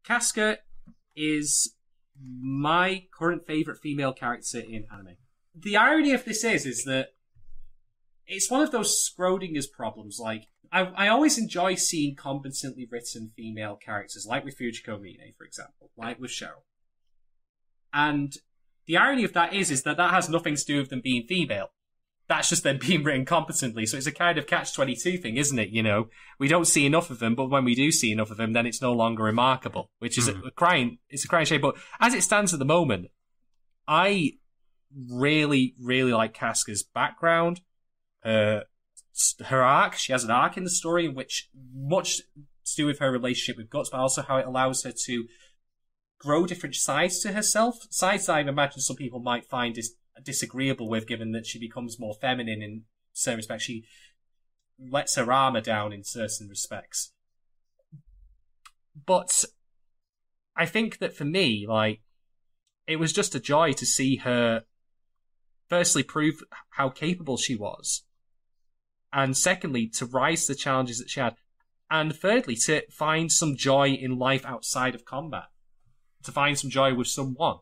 Casca is my current favourite female character in anime. The irony of this is that it's one of those Schrodinger's problems. Like, I always enjoy seeing competently written female characters, like with Fujiko Mine, for example, like with Cheryl. And the irony of that is that has nothing to do with them being female. That's just them being written competently. So it's a kind of catch-22 thing, isn't it? You know, we don't see enough of them, but when we do see enough of them, then it's no longer remarkable, which is a crying shame. But as it stands at the moment, I really, really like Casca's background, her arc. She has an arc in the story in which much to do with her relationship with Guts, but also how it allows her to grow different sides to herself. Sides that I imagine some people might find disagreeable with, given that she becomes more feminine in certain respects. She lets her armor down in certain respects. But I think that for me, like, it was just a joy to see her firstly prove how capable she was, and secondly to rise to the challenges that she had, and thirdly to find some joy in life outside of combat, to find some joy with someone.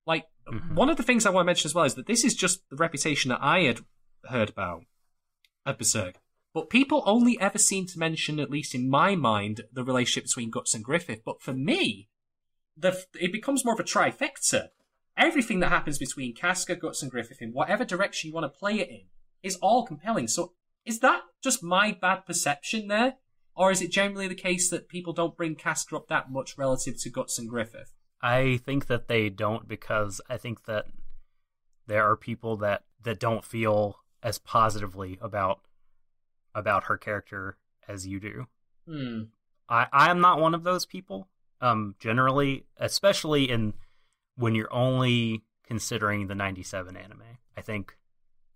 Like, one of the things I want to mention as well is that this is just the reputation that I had heard about at Berserk. But people only ever seem to mention, at least in my mind, the relationship between Guts and Griffith. But for me, it becomes more of a trifecta. Everything that happens between Casca, Guts, and Griffith, in whatever direction you want to play it in, is all compelling. So is that just my bad perception there? Or is it generally the case that people don't bring Casca up that much relative to Guts and Griffith? I think that they don't, because I think that there are people that don't feel as positively about her character as you do. I am not one of those people. Generally, especially when you're only considering the 97 anime. I think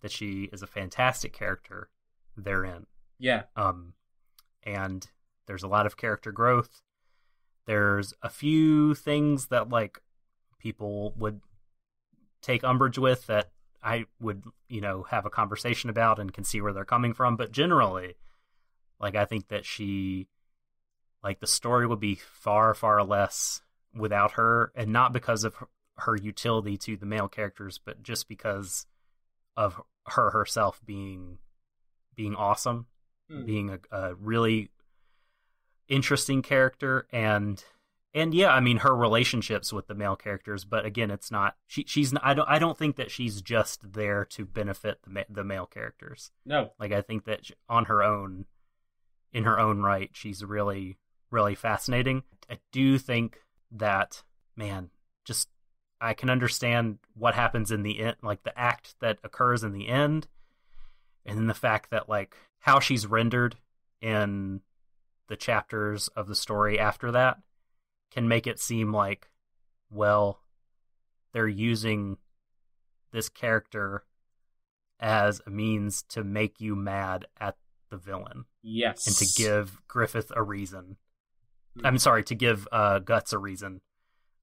that she is a fantastic character therein. Yeah. And there's a lot of character growth. There's a few things that, like, people would take umbrage with that I would, have a conversation about and can see where they're coming from. But generally, like, I think that she, like, the story would be far, far less without her, and not because of her utility to the male characters, but just because of her herself being awesome, being a really interesting character, and yeah, I mean, her relationships with the male characters, but again, it's not she's I don't think that she's just there to benefit the male characters. No, like, I think that in her own right, she's really, really fascinating. I do think that, man, just, I can understand what happens in the end, like the act that occurs in the end, and then the fact that, like, how she's rendered in the chapters of the story after that can make it seem like, well, they're using this character as a means to make you mad at the villain. Yes. And to give Griffith a reason. I'm sorry, to give Guts a reason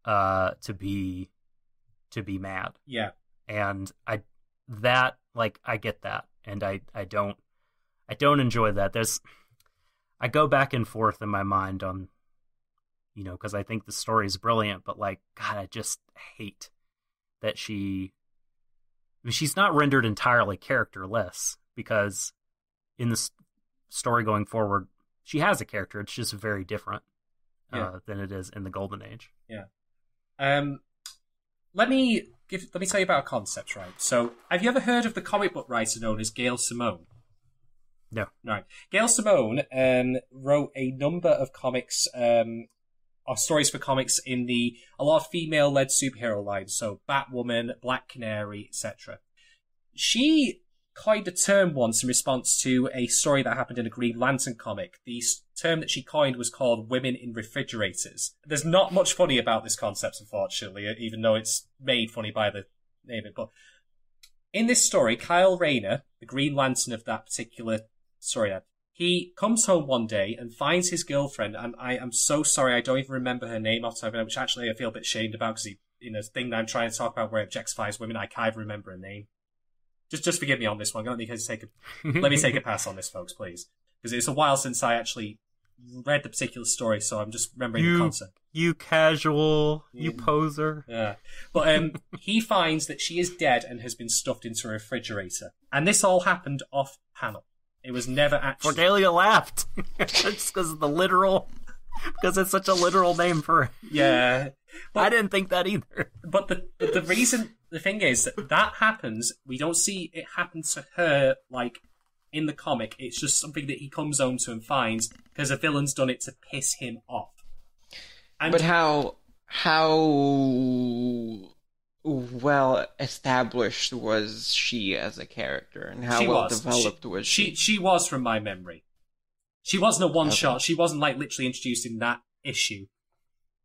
to be mad. Yeah. And I get that. And I don't enjoy that. I go back and forth in my mind on, because I think the story is brilliant, but, like, God, I just hate that she's not rendered entirely characterless, because in the story going forward, she has a character. It's just very different than it is in the Golden Age. Yeah. Let me tell you about a concept, right? So, have you ever heard of the comic book writer known as Gail Simone? No. Right. Gail Simone wrote a number of comics, or stories for comics in a lot of female-led superhero lines, so Batwoman, Black Canary, etc. She coined a term once in response to a story that happened in a Green Lantern comic. The term that she coined was called women in refrigerators. There's not much funny about this concept, unfortunately, even though it's made funny by the name of it. But in this story, Kyle Rayner, the Green Lantern of that particular story, he comes home one day and finds his girlfriend, and I am so sorry, I don't even remember her name off the top of my head, which actually I feel a bit ashamed about, because in a thing that I'm trying to talk about where it objectifies women, I can't even remember her name. Just forgive me on this one. Let me take a pass on this, folks, please. Because it's a while since I actually read the particular story, so I'm just remembering the concept. You casual, you poser. Yeah. But he finds that she is dead and has been stuffed into a refrigerator. And this all happened off panel. It was never actually... Vorgelia laughed. Just because of the literal... Because it's such a literal name for... Yeah. But, I didn't think that either. But the reason... The thing is, that happens, we don't see it happen to her, like, in the comic. It's just something that he comes home to and finds, because a villain's done it to piss him off. And but how well established was she as a character, and how well developed was she? She was, from my memory. She wasn't a one-shot. She wasn't, like, literally introduced in that issue.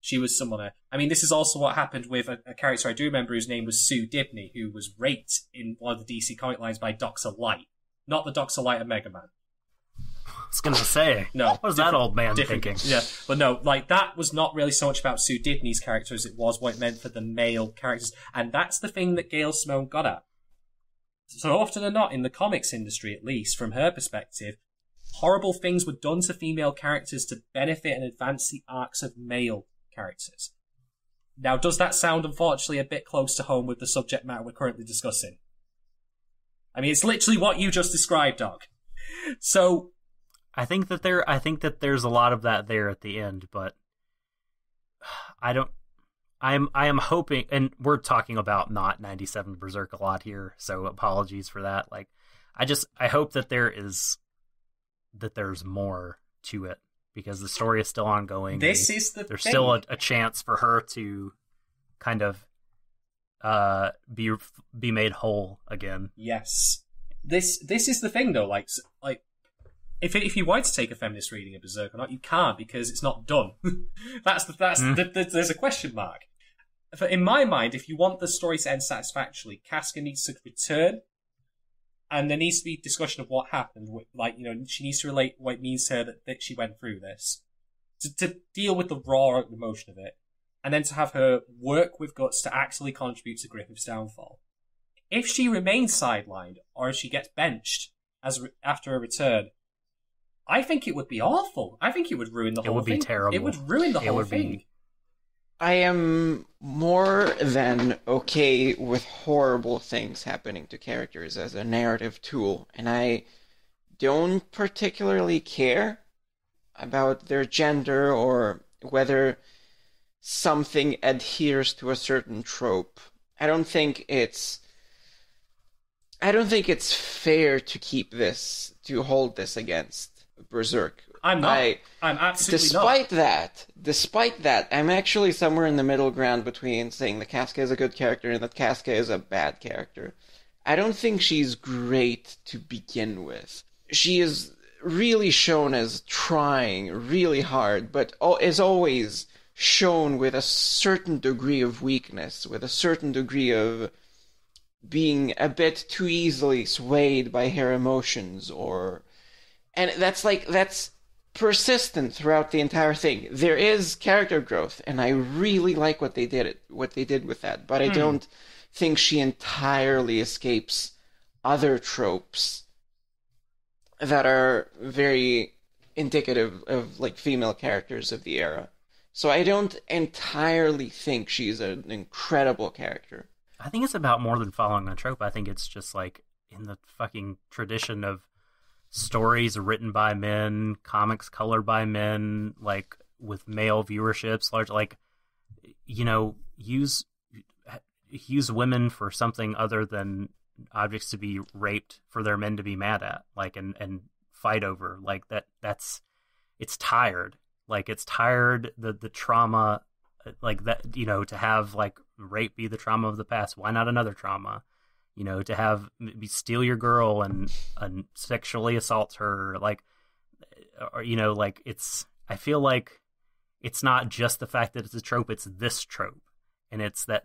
She was someone... I mean, this is also what happened with a character I do remember whose name was Sue Dibney, who was raped in one of the DC comic lines by Dr. Light. Not the Dr. Light of Mega Man. I was going to say, no, what was that old man thinking? Yeah, but no, like, that was not really so much about Sue Dibney's character as it was what it meant for the male characters. And that's the thing that Gail Simone got at. So often than not, in the comics industry at least, from her perspective, horrible things were done to female characters to benefit and advance the arcs of male characters. Now, does that sound, unfortunately, a bit close to home with the subject matter we're currently discussing? I mean, it's literally what you just described, Doc. So... I think that there's a lot of that there at the end, but I am hoping, and we're talking about not 97 Berserk a lot here, so apologies for that. Like, I hope that there's more to it, because the story is still ongoing. There's thing. Still a chance for her to kind of be made whole again. Yes. This is the thing, though. Like if you wanted to take a feminist reading of Berserk or not, you can't, because it's not done. There's a question mark. In my mind, if you want the story to end satisfactorily, Casca needs to return, and there needs to be discussion of what happened. Like, you know, she needs to relate what it means to her that she went through this, to deal with the raw emotion of it, and then to have her work with guts to actually contribute to Griffith's downfall. If she remains sidelined, or if she gets benched after a return, I think it would be awful. I think it would ruin the whole thing. It would be terrible. It would ruin the whole thing. I am more than okay with horrible things happening to characters as a narrative tool, and I don't particularly care about their gender or whether something adheres to a certain trope. I don't think it's fair to hold this against Berserk. I'm not. I'm absolutely not. Despite that, I'm actually somewhere in the middle ground between saying that Casca is a good character and that Casca is a bad character. I don't think she's great to begin with. She is really shown as trying really hard, but is always shown with a certain degree of weakness, with a certain degree of being a bit too easily swayed by her emotions, and that's persistent throughout the entire thing. There is character growth, and I really like what they did with that, but I don't think she entirely escapes other tropes that are very indicative of, like, female characters of the era. So I don't entirely think she's an incredible character. I think it's about more than following a trope. I think it's just, like, in the fucking tradition of stories written by men, comics colored by men, like, with male viewerships, large, like, you know, use women for something other than objects to be raped for their men to be mad at, like, and fight over, like, that's it's tired. Like, it's tired, the trauma, like, that, you know, to have, like, rape be the trauma of the past. Why not another trauma? You know, to have steal your girl and sexually assault her, like, or, you know, like, I feel like it's not just the fact that it's a trope, it's this trope. And it's that,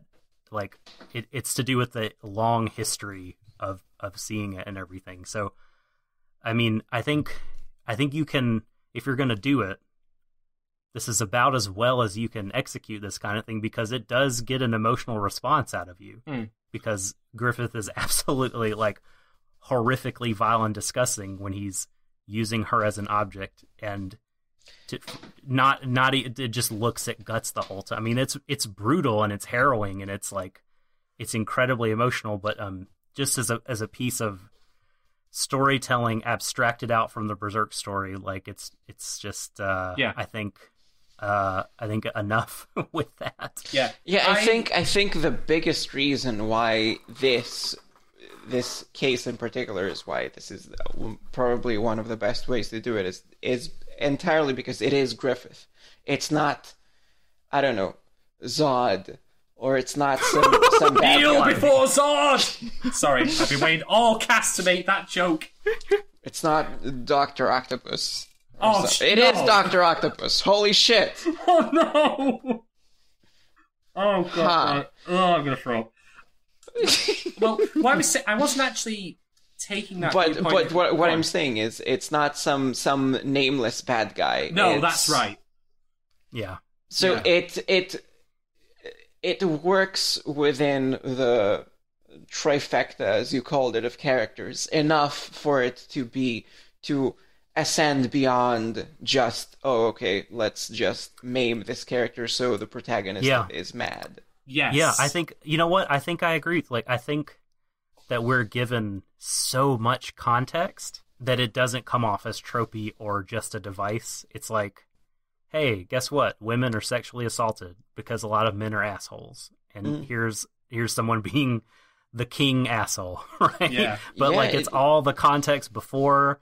like, it's to do with the long history of seeing it and everything. So, I mean, I think you can, if you're going to do it, this is about as well as you can execute this kind of thing, because it does get an emotional response out of you. Because Griffith is absolutely, like, horrifically vile and disgusting when he's using her as an object, and it just looks at guts the whole time. I mean, it's brutal and it's harrowing and it's like it's incredibly emotional, but just as a piece of storytelling abstracted out from the Berserk story, like it's just I think enough with that. I think the biggest reason why this case in particular is why this is probably one of the best ways to do it is entirely because it is Griffith. It's not, I don't know, Zod, or it's not some bad Kneel guy. before Zod! Sorry, I've been waiting all cast to make that joke. It's not Dr. Octopus. It is Dr. Octopus. Holy shit. Oh no! Oh god. I'm gonna throw up. Well, what I was saying, I wasn't actually taking that. But what I'm saying is, it's not some nameless bad guy. No, that's right. Yeah. So it works within the trifecta, as you called it, of characters enough for it to ascend beyond just let's just maim this character so the protagonist is mad. Yes. Yeah, I think, you know what? I think I agree. Like, I think that we're given so much context that it doesn't come off as tropey or just a device. It's like, hey, guess what? Women are sexually assaulted because a lot of men are assholes. And here's someone being the king asshole, right? Yeah. But like, it's all the context before,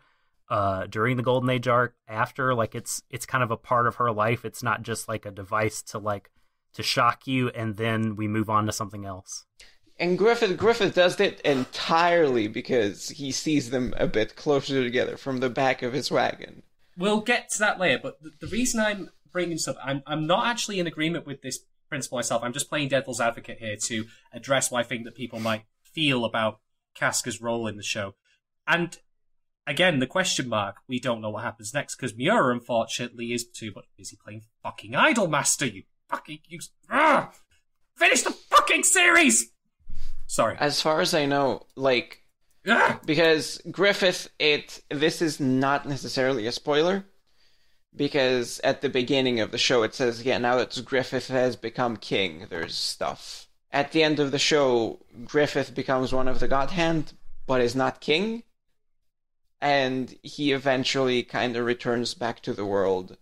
during the Golden Age arc, after, like it's kind of a part of her life. It's not just like a device to shock you, and then we move on to something else. And Griffith does it entirely because he sees them a bit closer together from the back of his wagon. We'll get to that later, but the reason I'm bringing this up, I'm not actually in agreement with this principle myself. I'm just playing devil's advocate here to address what I think that people might feel about Casca's role in the show. And again, the question mark, we don't know what happens next, because Miura, unfortunately, is too busy playing fucking Idolmaster, you fucking... Finish the fucking series! Sorry. As far as I know, like... because Griffith, this is not necessarily a spoiler, because at the beginning of the show it says, now that Griffith has become king, there's stuff. At the end of the show, Griffith becomes one of the God Hand, but is not king, and he eventually kind of returns back to the world.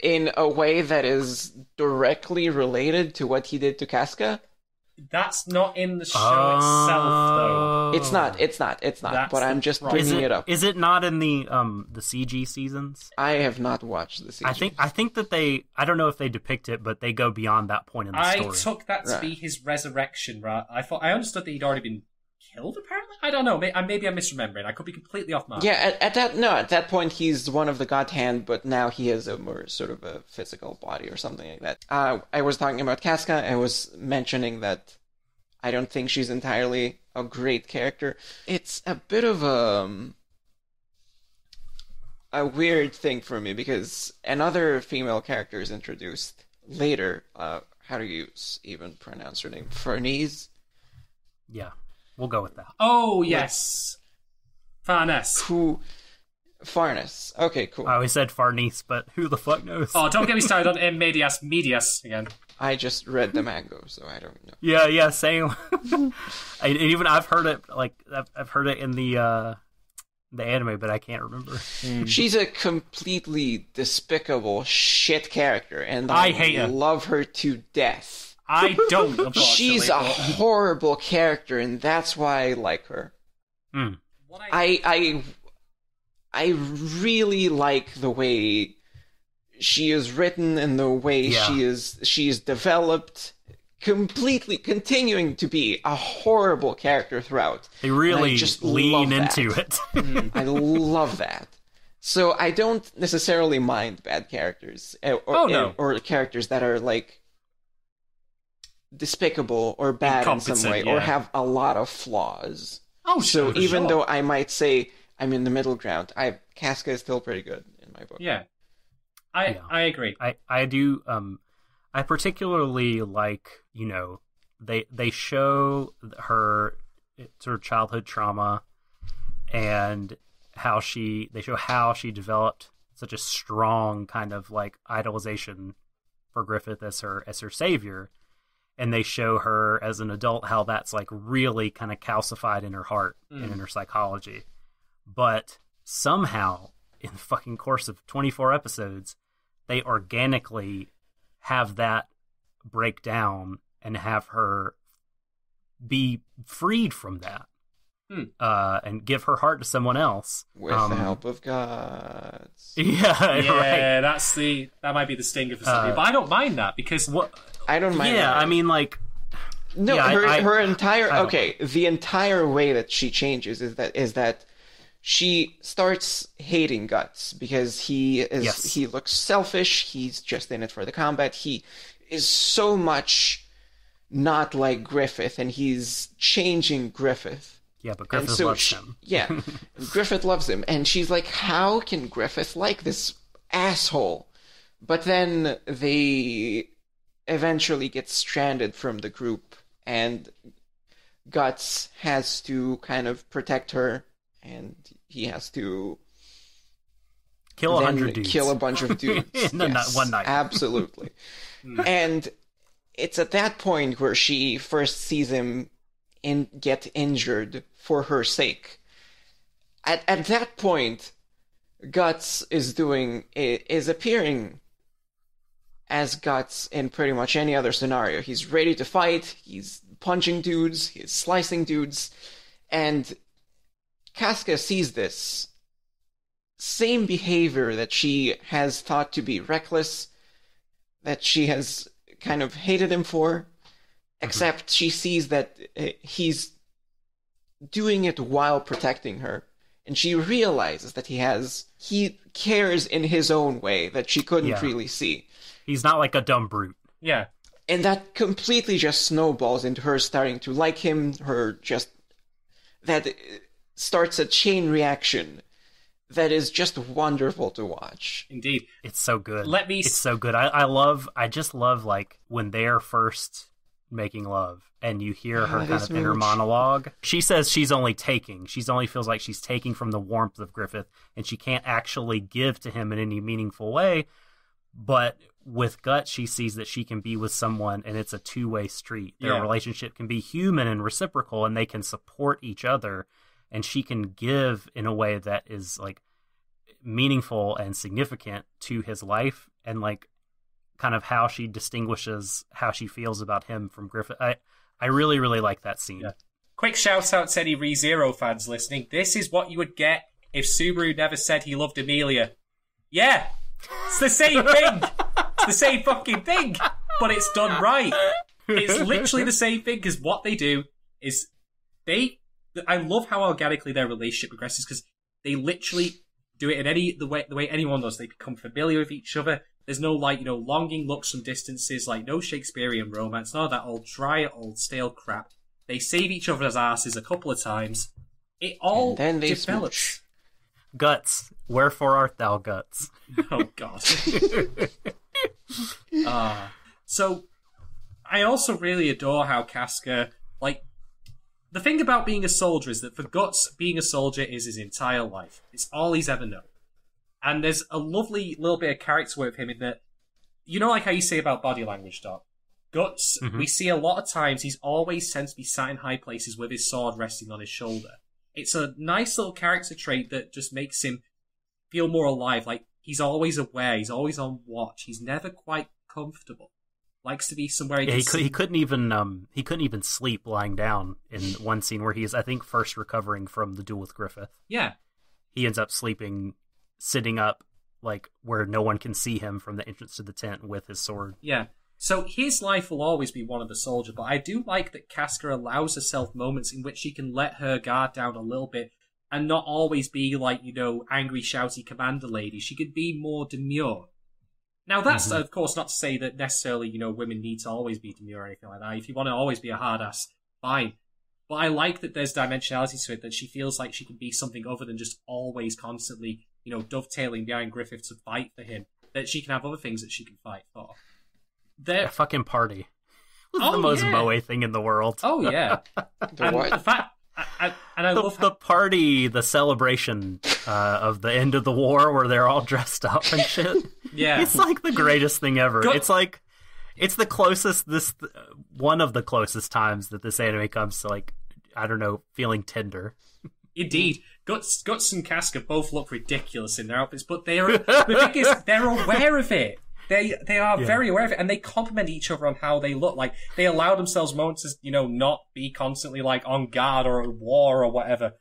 In a way that is directly related to what he did to Casca. That's not in the show itself, though. It's not. That's but I'm just bringing it up. Is it not in the CG seasons? I have not watched the CG. I think that I don't know if they depict it, but they go beyond that point in the story. I took that to be his resurrection, right? I understood that he'd already been killed, apparently? I don't know. Maybe I'm misremembering. I could be completely off mark. Yeah, at that point, he's one of the God Hand, but now he has a more sort of a physical body or something like that. I was talking about Casca. I was mentioning that I don't think she's entirely a great character. It's a bit of a weird thing for me, because another female character is introduced later. How do you even pronounce her name? Farnese? Yeah. We'll go with that. Oh, yes. Farnes. Farnes. Okay, cool. I always said Farnese, but who the fuck knows? Oh, don't get me started on Medias again. I just read the manga, so I don't know. Yeah, same. And even I've heard it, I've heard it in the anime, but I can't remember. She's a completely despicable shit character, and I hate her. Love her to death. I don't, unfortunately. She's a horrible character, and that's why I like her. I really like the way she is written and the way she is developed, completely continuing to be a horrible character throughout. They really just lean into it. I love that. So I don't necessarily mind bad characters, or characters that are like despicable or bad in some way, or have a lot of flaws. So even though I might say I'm in the middle ground, Casca is still pretty good in my book. Yeah, I agree. I do. I particularly like, they show her sort of childhood trauma, and they show how she developed such a strong kind of like idolization for Griffith as her savior, and they show her as an adult how that's like really kind of calcified in her heart and in her psychology. But somehow in the fucking course of 24 episodes, they organically have that break down and have her be freed from that. And give her heart to someone else with the help of gods. Yeah, yeah, right. That might be the stinger for something, but I don't mind that because I don't mind. Yeah, that. I mean, like, no, yeah, her entire the entire way that she changes is that she starts hating Guts because he looks selfish. He's just in it for the combat. He is so much not like Griffith, and he's changing Griffith. Yeah, but Griffith loves him. Yeah, Griffith loves him. And she's like, how can Griffith like this asshole? But then they eventually get stranded from the group, and Guts has to kind of protect her, and he has to kill 100 dudes. Kill a bunch of dudes. One night. Absolutely. And it's at that point where she first sees him get injured for her sake. At that point, Guts is appearing as Guts in pretty much any other scenario. He's ready to fight, he's punching dudes, he's slicing dudes, and Casca sees this same behavior that she has thought to be reckless, that she has kind of hated him for, except she sees that he's doing it while protecting her. And she realizes that he cares in his own way that she couldn't really see. He's not like a dumb brute. Yeah. And that completely just snowballs into her starting to like him, that starts a chain reaction that is just wonderful to watch. Indeed. It's so good. It's so good. I just love like when they're first making love and you hear her kind of inner monologue. She says she's only feels like she's taking from the warmth of Griffith, and she can't actually give to him in any meaningful way. But with Guts, she sees that she can be with someone and it's a two-way street. Their relationship can be human and reciprocal, and they can support each other, and she can give in a way that is like meaningful and significant to his life, and like kind of how she distinguishes how she feels about him from Griffith. I really, really like that scene. Yeah. Quick shout out to any ReZero fans listening. This is what you would get if Subaru never said he loved Amelia. Yeah, it's the same thing. It's the same fucking thing, but it's done right. It's literally the same thing, because what they do is I love how organically their relationship progresses, because they literally do it in the way anyone does. They become familiar with each other. There's no longing looks from distances, like no Shakespearean romance, none of that old dry, old stale crap. They save each other's asses a couple of times. It all then they develops. smooch. Guts, wherefore art thou, Guts? Oh God. So I also really adore how Casca, the thing about being a soldier is that for Guts, being a soldier is his entire life. It's all he's ever known. And there's a lovely little bit of character with him in that, like how you say about body language, Doc? Guts, we see a lot of times he's always tends to be sat in high places with his sword resting on his shoulder. It's a nice little character trait that just makes him feel more alive. Like, he's always aware, he's always on watch, he's never quite comfortable. Likes to be somewhere he can he couldn't even sleep lying down in one scene where he is, I think, first recovering from the duel with Griffith. Yeah. He ends up sleeping sitting up, like, where no one can see him from the entrance to the tent with his sword. Yeah. So his life will always be one of a soldier, but I do like that Casca allows herself moments in which she can let her guard down a little bit and not always be like, angry, shouty commander lady. She could be more demure. Now, that's, of course, not to say that necessarily, women need to always be demure or anything like that. If you want to always be a hard ass, fine. But I like that there's dimensionality to it, that she feels like she can be something other than just always constantly, dovetailing behind Griffith to fight for him. That she can have other things that she can fight for. A fucking party. The most moe thing in the world. Oh, yeah. The what? The fact, I love the party, the celebration of the end of the war where they're all dressed up and shit. Yeah. It's like the greatest thing ever. It's like, it's the closest, one of the closest times that this anime comes to, like, I don't know, feeling tender. Indeed. Guts and Casca both look ridiculous in their outfits, but the thing is, they're aware of it. They are very aware of it, and they compliment each other on how they look. Like, they allow themselves moments to, you know, not be constantly, like, on guard or at war or whatever.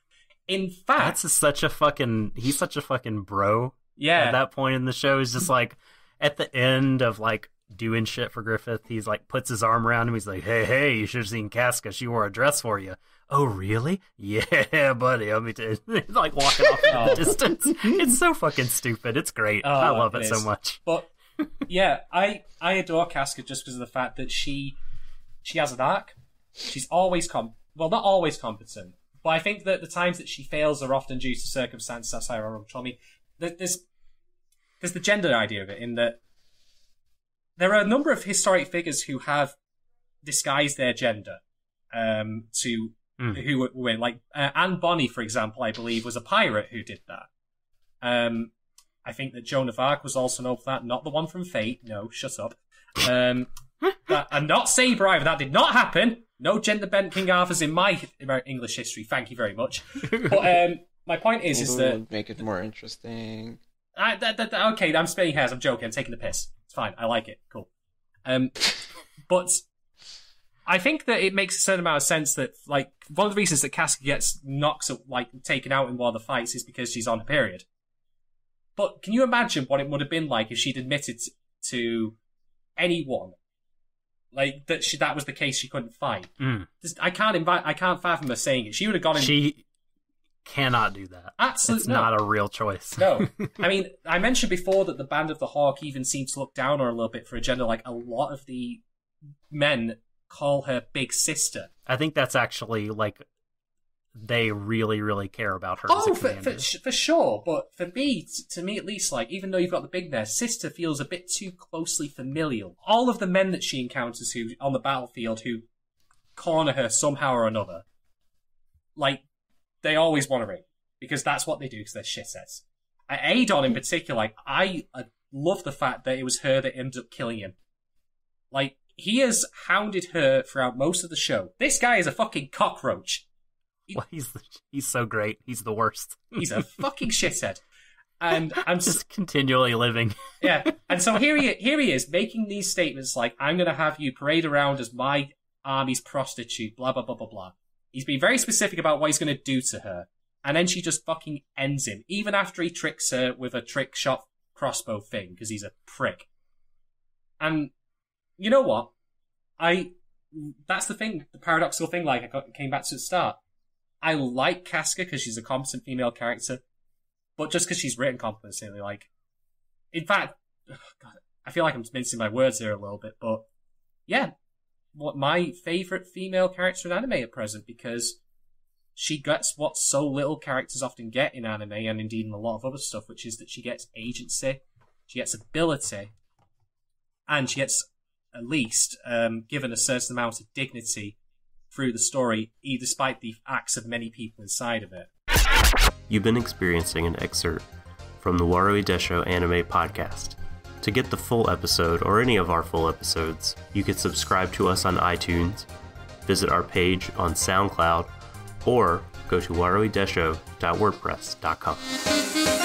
In fact... he's such a fucking bro. Yeah. At that point in the show, he's just, like, at the end of, like, doing shit for Griffith, he's, like, puts his arm around him, he's like, hey, you should have seen Casca, she wore a dress for you. Oh, really? Yeah, buddy. Let me tell you. He's like walking off in the distance. It's so fucking stupid. It's great. I love it so much. But yeah, I adore Casca just because of the fact that she has an arc. She's always not always competent, but I think that the times that she fails are often due to circumstances. That's how I control me. There's the gender idea of it, in that there are a number of historic figures who have disguised their gender to who win. Like Anne Bonny, for example, I believe was a pirate who did that. I think that Joan of Arc was also known for that. Not the one from Fate. No, shut up. And not Saber either. That did not happen. No gender bent King Arthurs in my English history. Thank you very much. But my point is that make it more interesting. Okay, I'm splitting hairs. I'm joking. I'm taking the piss. It's fine. I like it. Cool. But I think that it makes a certain amount of sense that, like, one of the reasons that Casca gets taken out in one of the fights is because she's on her period. But can you imagine what it would have been like if she'd admitted to anyone, like, that was the case, she couldn't fight? I can't fathom her saying it. She would have gone in... She cannot do that. Absolutely It's not a real choice. No. I mean, I mentioned before that the Band of the Hawk even seemed to look down on her a little bit for a gender. Like, a lot of the men call her big sister. I think that's actually, like, they really, really care about her as a commander. For sure. But for me, to me at least, like, even though you've got the big there, sister feels a bit too closely familial. All of the men that she encounters who on the battlefield who corner her somehow or another, like, they always want to ring. Because that's what they do, because they're shitheads. Adon in particular, like, I love the fact that it was her that ended up killing him. Like, he has hounded her throughout most of the show. This guy is a fucking cockroach. Well, he's so great. He's the worst. He's a fucking shithead. And I'm just continually living. Yeah. And so here he is making these statements like, I'm going to have you parade around as my army's prostitute, blah, blah, blah, blah, blah. He's been very specific about what he's going to do to her. And then she just fucking ends him, even after he tricks her with a trick shot crossbow thing, because he's a prick. And you know what? That's the thing, the paradoxical thing, like I came back to the start. I like Casca because she's a competent female character, but just because she's written competently, like, in fact, God, I feel like I'm mincing my words here a little bit, but yeah, my favourite female character in anime at present, because she gets what so little characters often get in anime, and indeed in a lot of other stuff, which is that she gets agency, she gets ability, and she gets, at least, given a certain amount of dignity through the story, despite the acts of many people inside of it. You've been experiencing an excerpt from the Warui Deshou anime podcast. To get the full episode or any of our full episodes, you can subscribe to us on iTunes, visit our page on SoundCloud, or go to waruideshou.wordpress.com.